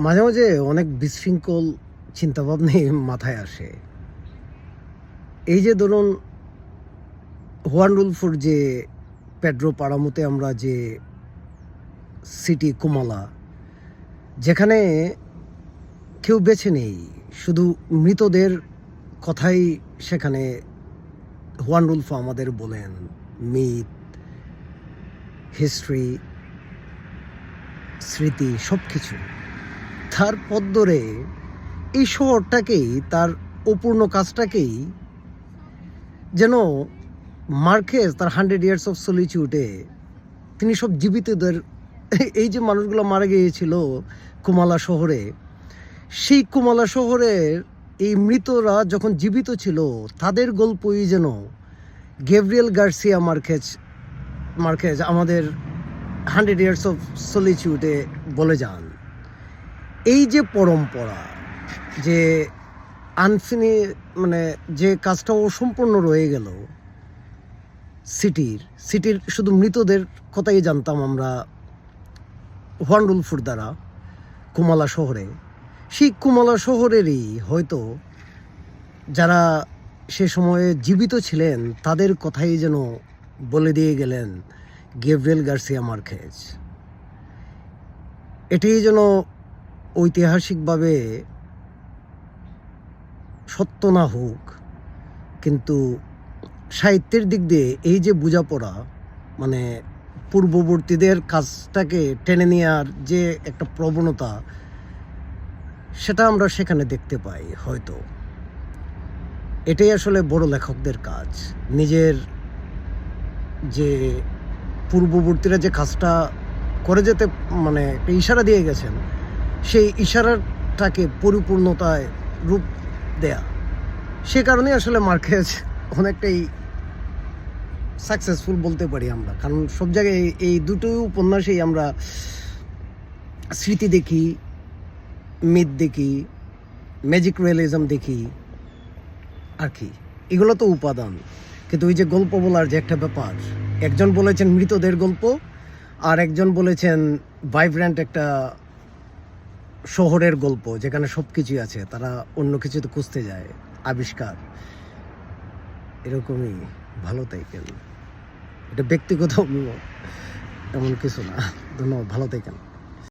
মাঝে মাঝে অনেক বিশৃঙ্খল চিন্তাভাবনাই মাথায় আসে। এই যে ধরুন হুয়ানডুলফোর যে পেড্রো পারামোতে আমরা যে সিটি কুমালা, যেখানে কেউ বেছে নেই, শুধু মৃতদের কথাই সেখানে হুয়ানডুলফো আমাদের বলেন, মিথ, হিস্ট্রি, স্মৃতি, সব কিছু তার পথ ধরে এই শহরটাকেই, তার অপূর্ণ কাজটাকেই যেন মার্কেজ তার 100 ইয়ার্স অফ সলিটিউডে তিনি সব জীবিতদের, এই যে মানুষগুলো মারা গিয়েছিল কুমালা শহরে, সেই কুমালা শহরের এই মৃতরা যখন জীবিত ছিল তাদের গল্পই যেন গ্যাব্রিয়েল গার্সিয়া মার্কেজ আমাদের 100 ইয়ার্স অফ সলিটিউডে বলে যান। এই যে পরম্পরা, যে মানে যে কাজটা অসম্পূর্ণ রয়ে গেল, সিটির শুধু মৃতদের কথাই জানতাম আমরা হুয়ানডুলফোর দ্বারা কুমালা শহরে। সেই কুমালা শহরেরই হয়তো যারা সে সময়ে জীবিত ছিলেন তাদের কথাই যেন বলে দিয়ে গেলেন গ্যাব্রিয়েল গার্সিয়া মার্কেজ। এটি যেন ঐতিহাসিকভাবে সত্য না হোক, কিন্তু সাহিত্যের দিক দিয়ে এই যে বোঝাপড়া, মানে পূর্ববর্তীদের কাজটাকে টেনে নেওয়ার যে একটা প্রবণতা, সেটা আমরা সেখানে দেখতে পাই। হয়তো এটাই আসলে বড় লেখকদের কাজ, নিজের যে পূর্ববর্তীরা যে কাজটা করে যেতে মানে একটা ইশারা দিয়ে গেছেন, সেই ইশারাটাকে পরিপূর্ণতায় রূপ দেয়া। সে কারণেই আসলে মার্কেজ অনেকটাই সাকসেসফুল বলতে পারি আমরা, কারণ সব জায়গায় এই দুটো উপন্যাসেই আমরা স্মৃতি দেখি, মিথ দেখি, ম্যাজিক রিয়েলিজম দেখি, আর কি, এগুলো তো উপাদান। কিন্তু ওই যে গল্প বলার যে একটা ব্যাপার, একজন বলেছেন মৃতদের গল্প, আর একজন বলেছেন ভাইব্রেন্ট একটা শহরের গল্প যেখানে সব কিছুই আছে, তারা অন্য কিছুতে খুঁজতে যায় আবিষ্কার। এরকমই, ভালো থাকেন। এটা ব্যক্তিগত অভিমত, এমন কিছু না। ধন্যবাদ, ভালো থাকেন।